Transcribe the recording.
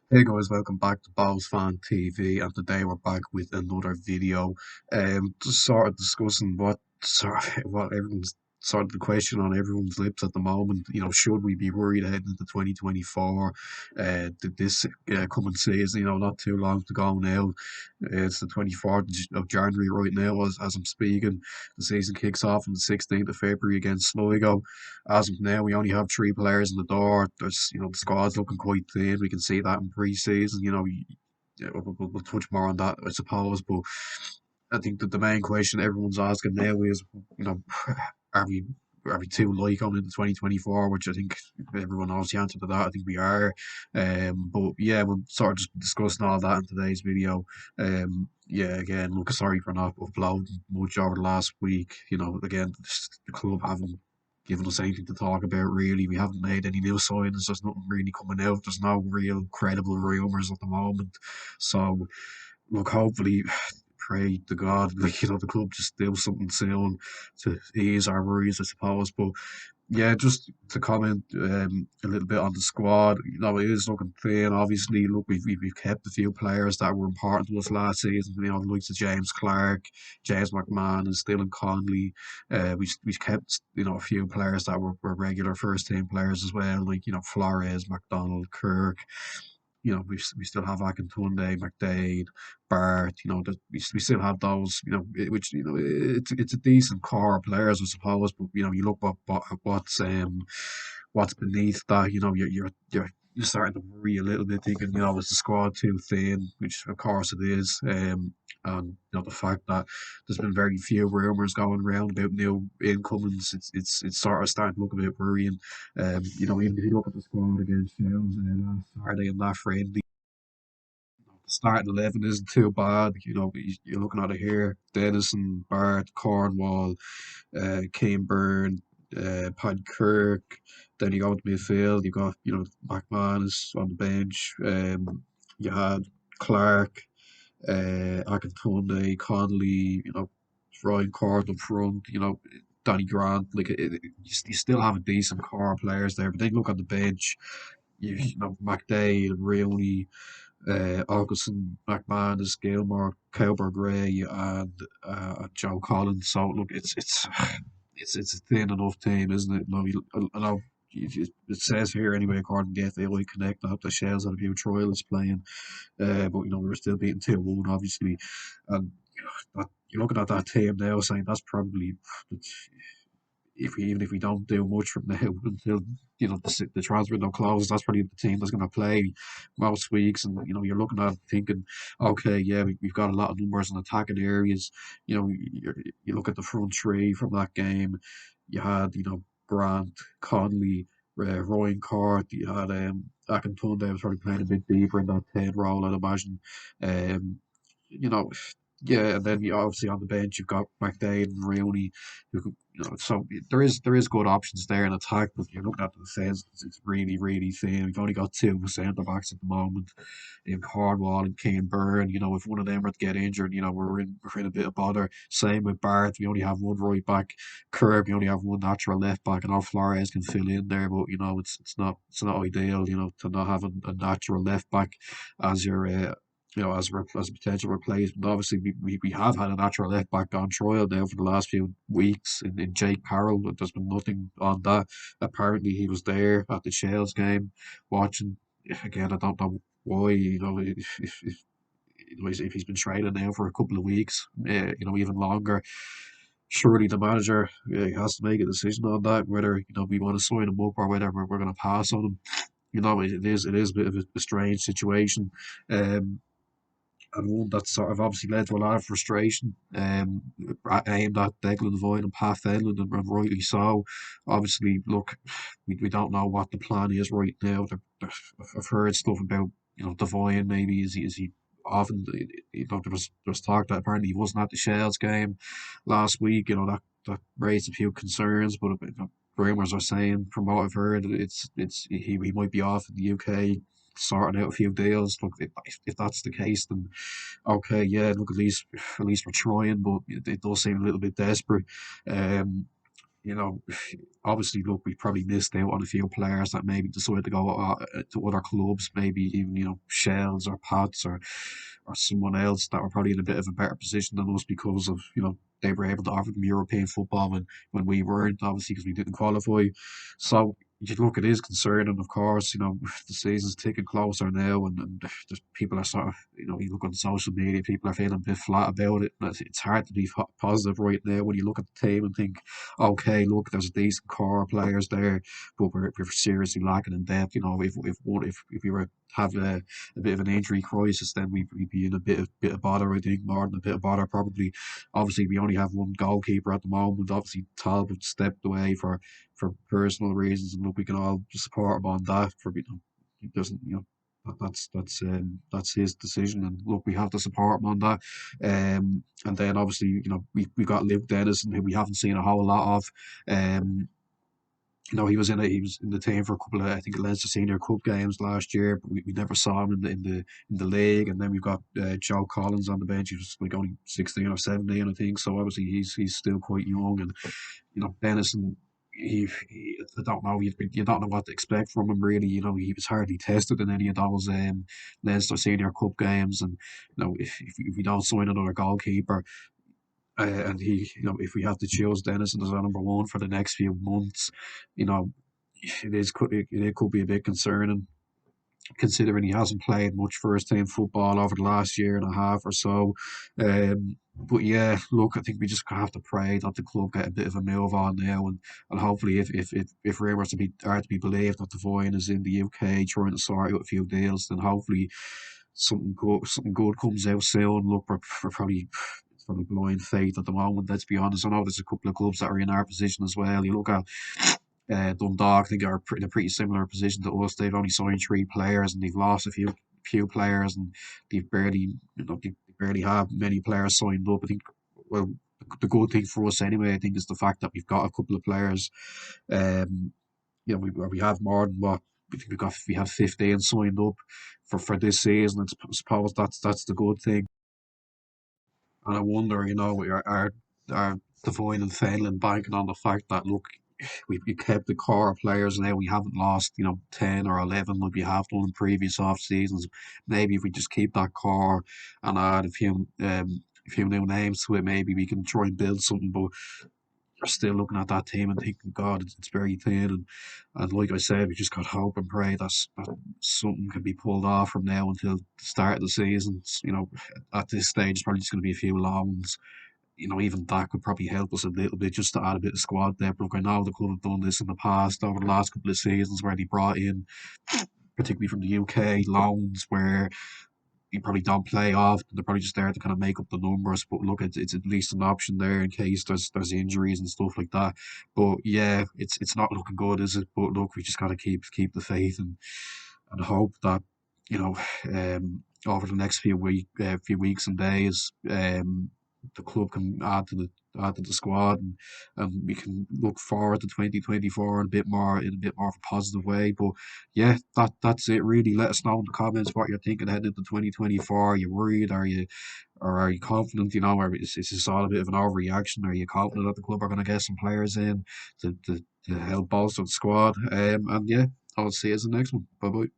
Hey guys, welcome back to Balls Fan TV, and today we're back with another video. Just sort of discussing what everyone's sort of the question on everyone's lips at the moment. Should we be worried ahead into 2024? This coming season, not too long to go now. It's the 24th of January right now as I'm speaking. The season kicks off on the 16th of February against Sligo. As of now, we only have three players in the door. The squad's looking quite thin. We can see that in pre-season. Yeah, we'll touch more on that, I suppose. But I think that the main question everyone's asking now is, you know, are we are we too light going into 2024? Which I think everyone knows the answer to that. I think we are. But yeah, we'll sort of just discussing all that in today's video. Yeah, again, look, sorry for not uploading much over the last week. Again, just the club haven't given us anything to talk about really. We haven't made any new signings. There's nothing really coming out. There's no real credible rumours at the moment. So look, hopefully, pray to God, the club just do something soon to ease our worries, I suppose. But yeah, just to comment a little bit on the squad, it is looking thin. Obviously, look, we've kept a few players that were important to us last season. The likes of James Clark, James McMahon, and Dylan Conley. We've kept a few players that were regular first team players as well, like Flores, McDonald, Kirk. We still have Akintunde, McDade, Bart. We still have those. Which it's a decent core of players, I suppose. But you look what's beneath that. You're starting to worry a little bit, thinking is the squad too thin, which of course it is. And the fact that there's been very few rumours going around about new incomings, it's sort of starting to look a bit worrying. Even if you look at the squad against Sheffield last Saturday in that friendly, the starting 11 isn't too bad. You're looking at it here: Dennison, Bart, Cornwall, Kane Byrne, Paddy Kirk. Then you go to midfield. You got McManus on the bench. You had Clark, Akintunde, Connolly. Ryan Court up front. Danny Grant. You still have a decent core of players there, but then look at the bench. McDade, Rooney, Augustin McManus, Gilmore, Cowber Gray, and Joe Collins. So look, it's a thin enough team, isn't it? No, I know it says here anyway, according to the FAI Connect, that the Shells had a few trialists playing, but we were still beating 2-1, obviously. And you're looking at that team now, saying that's probably even if we don't do much from now until the transfer window closes, that's probably the team that's going to play most weeks. And you're looking at it thinking, okay, yeah, we've got a lot of numbers in attacking areas. You look at the front three from that game. You had Grant, Conley, Ryan Court. You had Akintunde was probably playing a bit deeper in that 10 role, I'd imagine. Um, you know, yeah, and then you obviously on the bench you've got McDade and Rooney, who could, so there is good options there in attack, but you're looking at the defence, it's really really thin. We've only got two centre backs at the moment in Cornwall and Kane Byrne. If one of them were to get injured, we're in a bit of bother. Same with Barth, we only have one right back. Kirk, we only have one natural left back, and our Flores can fill in there, but it's not ideal, to not have a natural left back as your as a potential replacement. Obviously, we have had a natural left back on trial now for the last few weeks in Jake Carroll, but there's been nothing on that. Apparently, he was there at the Shales game watching. Again, I don't know why. If he's been training now for a couple of weeks, even longer. Surely the manager has to make a decision on that, whether we want to sign him up or whether we're going to pass on him. It is a bit of a strange situation. Um, and one that's sort of obviously led to a lot of frustration aimed at Declan Void and Pat Fenlon, and rightly so. Obviously, look, we don't know what the plan is right now. I've heard stuff about Devine maybe is he often there was talk that apparently he wasn't at the Shells game last week. That raised a few concerns, but rumors are saying from what I've heard he might be off in the UK sorting out a few deals. Look, if that's the case, then okay, yeah. Look, at least we're trying, but it does seem a little bit desperate. Um, you know, obviously, look, we probably missed out on a few players that maybe decided to go to other clubs, maybe even, Shells or Pats or someone else that were probably in a bit of a better position than us because of, they were able to offer them European football when we weren't, obviously, because we didn't qualify. So, you look, it is concerning, of course, the season's ticking closer now, and just people are sort of, you look on social media, people are feeling a bit flat about it. And it's hard to be positive right now when you look at the team and think, okay, look, there's a decent core of players there, but we're seriously lacking in depth. If we were have a bit of an injury crisis, then we'd be in a bit of bother. I think more than a bit of bother probably. Obviously, we only have one goalkeeper at the moment. Obviously, Talbot stepped away for personal reasons, and look, we can all support him on that. For he doesn't, that's his decision, and look, we have to support him on that. And then obviously, we got Luke Dennison, who we haven't seen a whole lot of. Um, he was in the team for a couple of, I think, Leinster Senior Cup games last year, but we never saw him in the league. And then we've got Joe Collins on the bench. He was like only 16 or 17, I think. So obviously he's still quite young. And Denison, I don't know. You don't know what to expect from him really. He was hardly tested in any of those Leinster Senior Cup games. And if we don't sign another goalkeeper, and if we have to choose Denison as our number one for the next few months, you know, it could be a bit concerning considering he hasn't played much first team football over the last year and a half or so. But yeah, look, I think we just have to pray that the club get a bit of a move on now, and hopefully, if rumours are to be believed that Devine is in the UK trying to sort out a few deals, then hopefully something good comes out soon. Look, we're probably it's probably blind faith at the moment. Let's be honest. I know there's a couple of clubs that are in our position as well. You look at Dundalk, I think are in a pretty similar position to us. They've only signed three players and they've lost a few players, and they barely have many players signed up. I think, well, the good thing for us anyway, I think, is the fact that we've got a couple of players. Um, we have more than what we think we have 15 signed up for this season. And I suppose that's the good thing. And I wonder, are Devine and Phelan banking on the fact that, look, we kept the core players now. We haven't lost, 10 or 11 like we have done in previous off seasons. Maybe if we just keep that core and add a few new names to it, maybe we can try and build something. But you're still looking at that team and thinking, God, it's very thin. And like I said, we just got to hope and pray that something can be pulled off from now until the start of the season. At this stage, it's probably just going to be a few loans. Even that could probably help us a little bit just to add a bit of squad depth. Look, I know the club have done this in the past over the last couple of seasons where they brought in, particularly from the UK, loans where you probably don't play often. They're probably just there to kind of make up the numbers. But look, it's at least an option there in case there's injuries and stuff like that. But yeah, it's not looking good, is it? But look, we just got to keep the faith and hope that you know over the next few weeks and days, the club can add to the squad, and we can look forward to 2024 in a bit more of a positive way. But yeah, that's it really. Let us know in the comments what you're thinking heading into 2024. Are you worried? Are you confident? Or is this all a bit of an overreaction? Are you confident that the club are going to get some players in to help bolster the squad? And yeah, I'll see you in the next one. Bye bye.